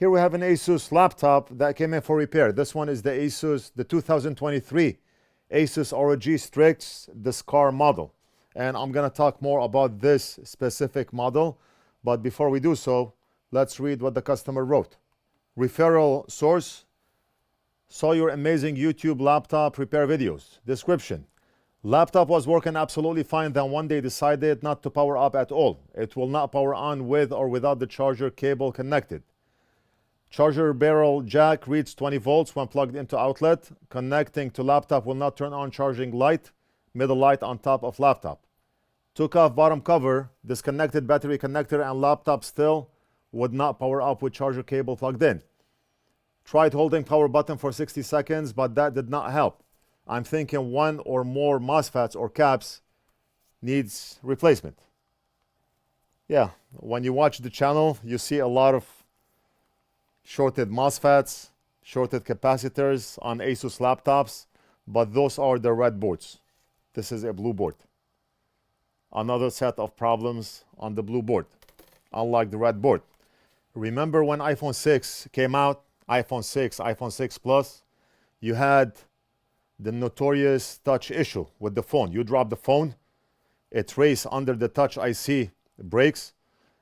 Here we have an Asus laptop that came in for repair. This one is the Asus, the 2023 Asus ROG Strix, the SCAR model. And I'm going to talk more about this specific model. But before we do so, let's read what the customer wrote. Referral source: saw your amazing YouTube laptop repair videos. Description: laptop was working absolutely fine, then one day decided not to power up at all. It will not power on with or without the charger cable connected. Charger barrel jack reads 20 volts when plugged into outlet. Connecting to laptop will not turn on charging light, middle light on top of laptop. Took off bottom cover, disconnected battery connector, and laptop still would not power up with charger cable plugged in. Tried holding power button for 60 seconds, but that did not help. I'm thinking one or more MOSFETs or caps needs replacement. Yeah, when you watch the channel, you see a lot of shorted MOSFETs, shorted capacitors on Asus laptops, but those are the red boards. This is a blue board. Another set of problems on the blue board, unlike the red board. Remember when iPhone 6 came out, iPhone 6, iPhone 6 Plus, you had the notorious touch issue with the phone. You drop the phone, a trace under the touch IC breaks,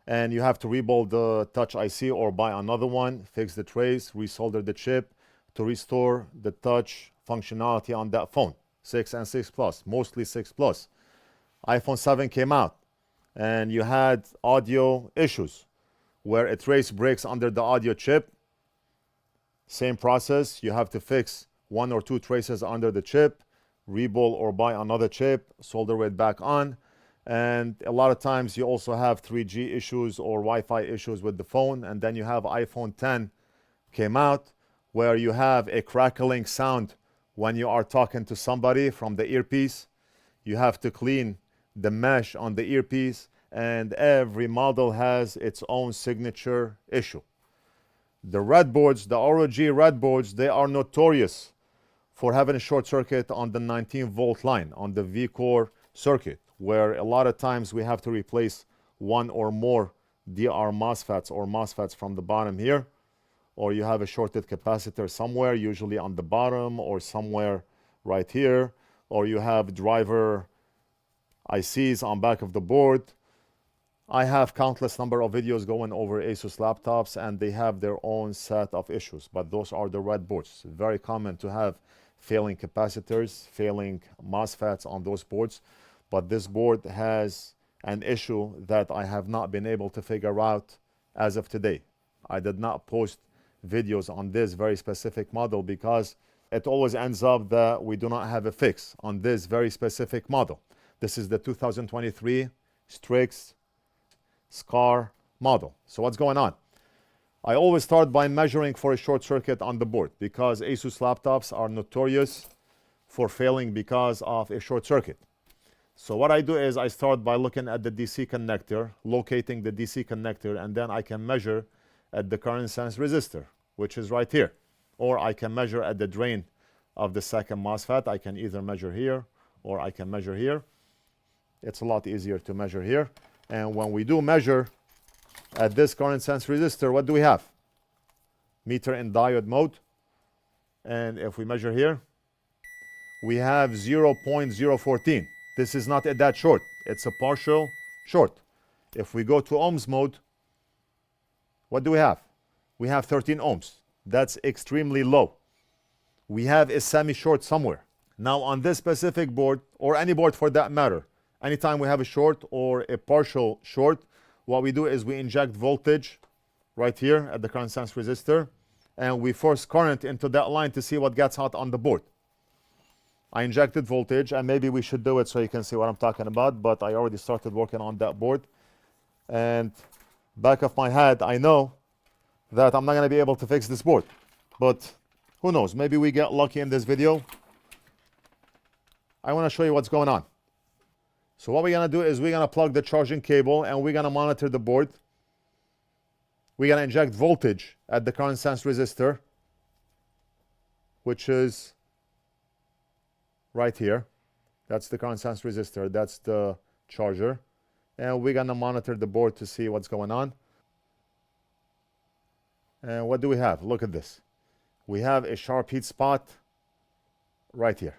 and you have to rebuild the touch IC or buy another one, fix the trace, resolder the chip to restore the touch functionality on that phone. 6 and 6 Plus, mostly 6 Plus. iPhone 7 came out and you had audio issues where a trace breaks under the audio chip. Same process, you have to fix one or two traces under the chip, rebuild or buy another chip, solder it back on. And a lot of times you also have 3G issues or Wi-Fi issues with the phone. And then you have iPhone 10 came out where you have a crackling sound when you are talking to somebody from the earpiece. You have to clean the mesh on the earpiece, and every model has its own signature issue. The red boards, the ROG red boards, they are notorious for having a short circuit on the 19-volt line on the V-core circuit, where a lot of times we have to replace one or more DR MOSFETs or MOSFETs from the bottom here, or you have a shorted capacitor somewhere, usually on the bottom or somewhere right here, or you have driver ICs on back of the board. I have countless number of videos going over Asus laptops, and they have their own set of issues, but those are the red boards. Very common to have failing capacitors, failing MOSFETs on those boards, but this board has an issue that I have not been able to figure out as of today. I did not post videos on this very specific model because it always ends up that we do not have a fix on this very specific model. This is the 2023 Strix SCAR model. So what's going on? I always start by measuring for a short circuit on the board because Asus laptops are notorious for failing because of a short circuit. So what I do is I start by looking at the DC connector, locating the DC connector, and then I can measure at the current sense resistor, which is right here. Or I can measure at the drain of the second MOSFET. I can either measure here or I can measure here. It's a lot easier to measure here. And when we do measure at this current sense resistor, what do we have? Meter in diode mode. And if we measure here, we have 0.014. This is not that short. It's a partial short. If we go to ohms mode, what do we have? We have 13 ohms. That's extremely low. We have a semi-short somewhere. Now on this specific board, or any board for that matter, anytime we have a short or a partial short, what we do is we inject voltage right here at the current sense resistor, and we force current into that line to see what gets hot on the board. I injected voltage, and maybe we should do it so you can see what I'm talking about, but I already started working on that board. And back of my head, I know that I'm not going to be able to fix this board. But who knows? Maybe we get lucky in this video. I want to show you what's going on. So what we're going to do is we're going to plug the charging cable, and we're going to monitor the board. We're going to inject voltage at the current sense resistor, which is right here. That's the current sense resistor. That's the charger. And we're going to monitor the board to see what's going on. And what do we have? Look at this. We have a sharp heat spot right here.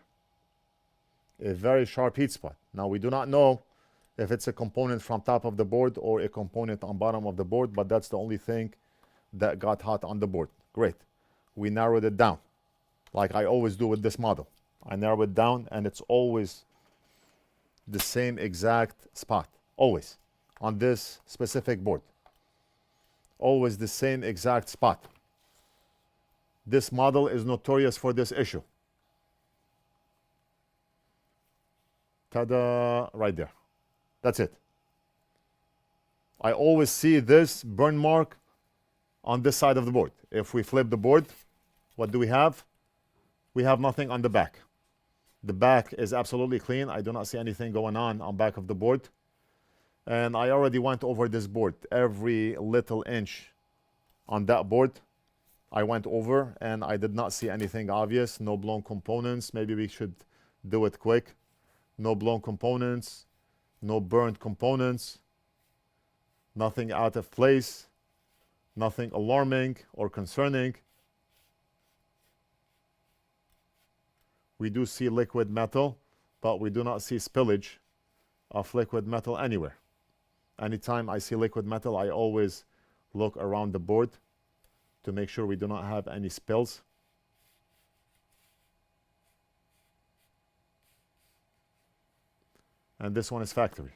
A very sharp heat spot. Now we do not know if it's a component from top of the board or a component on bottom of the board, but that's the only thing that got hot on the board. Great. We narrowed it down like I always do with this model. I narrow it down and it's always the same exact spot. Always. On this specific board. Always the same exact spot. This model is notorious for this issue. Ta-da! Right there. That's it. I always see this burn mark on this side of the board. If we flip the board, what do we have? We have nothing on the back. The back is absolutely clean. I do not see anything going on back of the board. And I already went over this board. Every little inch on that board, I went over and I did not see anything obvious. No blown components. Maybe we should do it quick. No blown components. No burned components. Nothing out of place. Nothing alarming or concerning. We do see liquid metal, but we do not see spillage of liquid metal anywhere. Anytime I see liquid metal, I always look around the board to make sure we do not have any spills. And this one is factory.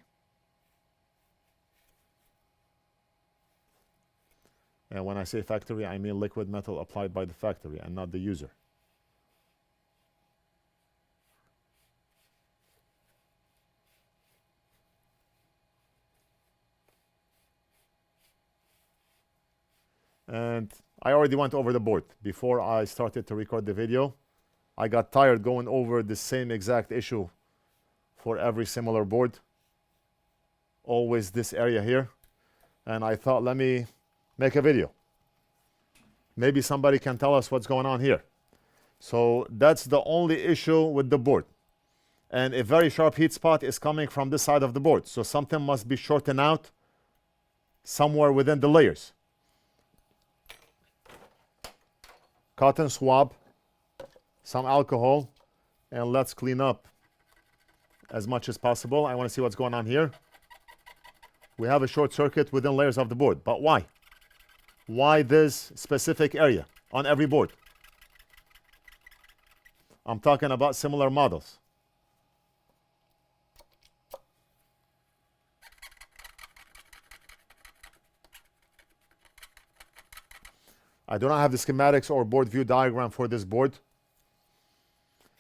And when I say factory, I mean liquid metal applied by the factory and not the user. And I already went over the board before I started to record the video. I got tired going over the same exact issue for every similar board. Always this area here. And I thought, let me make a video. Maybe somebody can tell us what's going on here. So that's the only issue with the board. And a very sharp heat spot is coming from this side of the board. So something must be shortened out somewhere within the layers. Cotton swab, some alcohol, and let's clean up as much as possible. I want to see what's going on here. We have a short circuit within layers of the board, but why? Why this specific area on every board? I'm talking about similar models. I do not have the schematics or board view diagram for this board.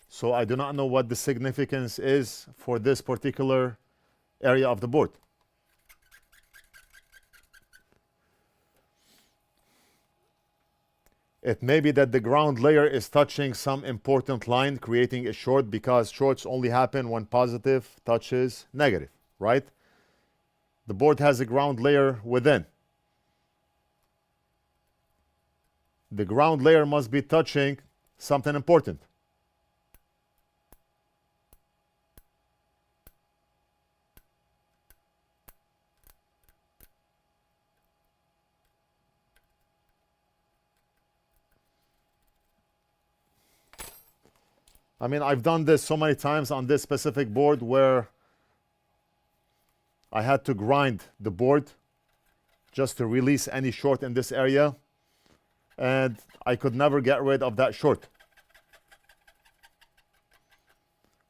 So I do not know what the significance is for this particular area of the board. It may be that the ground layer is touching some important line, creating a short, because shorts only happen when positive touches negative, right? The board has a ground layer within. The ground layer must be touching something important. I mean, I've done this so many times on this specific board where I had to grind the board just to release any short in this area. And I could never get rid of that short.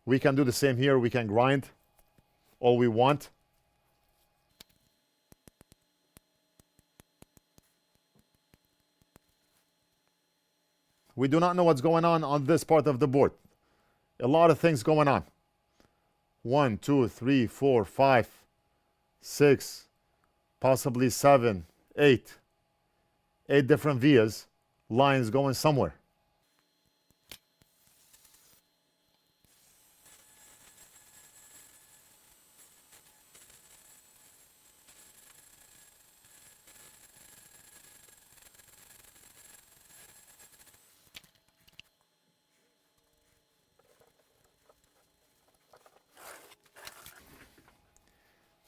We can do the same here. We can grind all we want. We do not know what's going on this part of the board. A lot of things going on. 1, 2, 3, 4, 5, 6, possibly 7, 8. 8 different vias, lines going somewhere.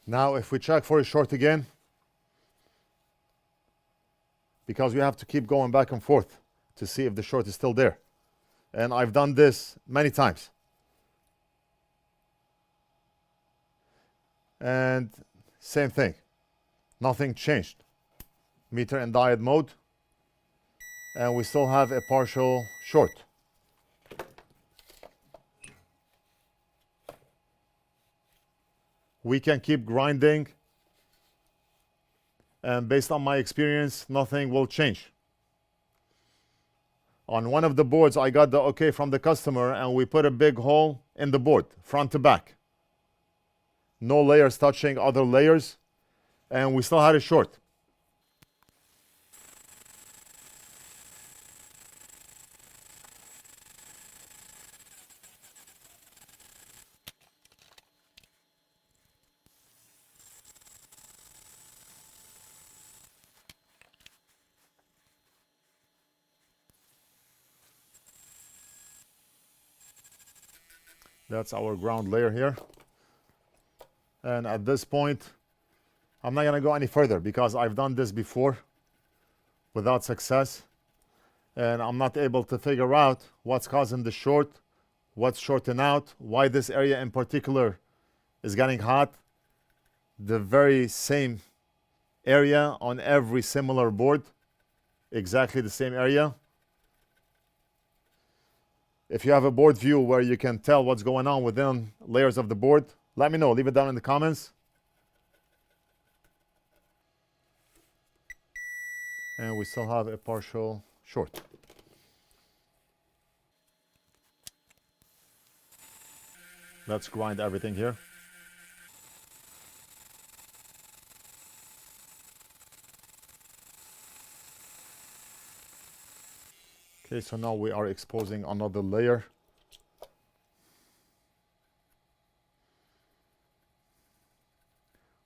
Now, if we check for a short again, because we have to keep going back and forth to see if the short is still there. And I've done this many times. And same thing, nothing changed. Meter in diode mode, and we still have a partial short. We can keep grinding, and based on my experience, nothing will change. On one of the boards, I got the okay from the customer, and we put a big hole in the board, front to back. No layers touching other layers, and we still had a short. That's our ground layer here. And at this point, I'm not gonna go any further because I've done this before without success. And I'm not able to figure out what's causing the short, what's shorting out, why this area in particular is getting hot. The very same area on every similar board, exactly the same area. If you have a board view where you can tell what's going on within layers of the board, let me know. Leave it down in the comments. And we still have a partial short. Let's grind everything here. Okay, so now we are exposing another layer.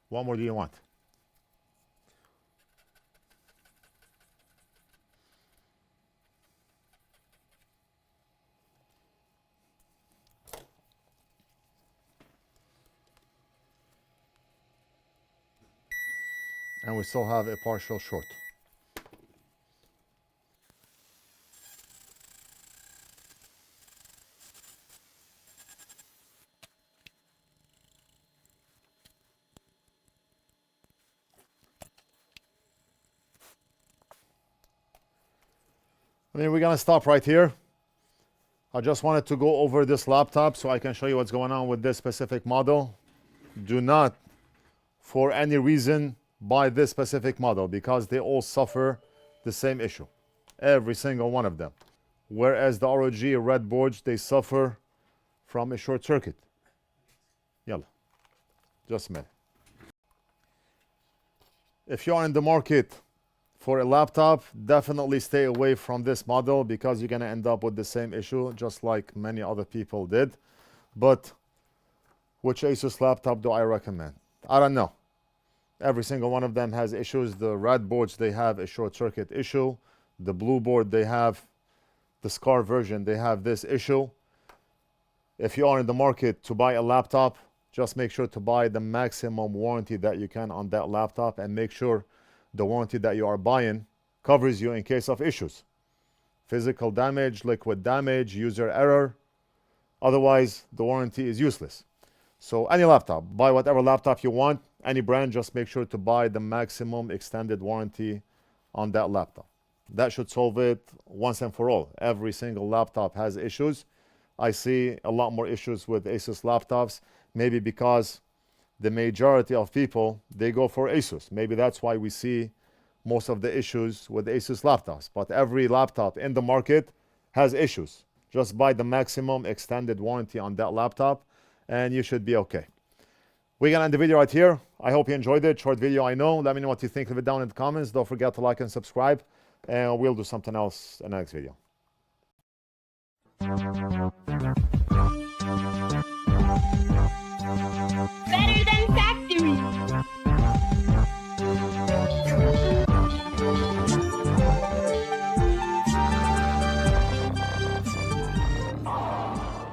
What more do you want? And we still have a partial short. I mean, we're gonna stop right here. I just wanted to go over this laptop so I can show you what's going on with this specific model. Do not, for any reason, buy this specific model because they all suffer the same issue. Every single one of them. Whereas the ROG red boards, they suffer from a short circuit. Yalla, just a minute. If you are in the market for a laptop, definitely stay away from this model because you're gonna end up with the same issue just like many other people did. But which Asus laptop do I recommend? I don't know. Every single one of them has issues. The red boards, they have a short circuit issue. The blue board, they have the SCAR version, they have this issue. If you are in the market to buy a laptop, just make sure to buy the maximum warranty that you can on that laptop and make sure the warranty that you are buying covers you in case of issues. Physical damage, liquid damage, user error. Otherwise, the warranty is useless. So any laptop, buy whatever laptop you want, any brand, just make sure to buy the maximum extended warranty on that laptop. That should solve it once and for all. Every single laptop has issues. I see a lot more issues with Asus laptops, maybe because the majority of people, they go for Asus. Maybe that's why we see most of the issues with Asus laptops. But every laptop in the market has issues. Just buy the maximum extended warranty on that laptop and you should be okay. We're gonna end the video right here. I hope you enjoyed it. Short video, I know. Let me know what you think. Leave it down in the comments. Don't forget to like and subscribe. And we'll do something else in the next video.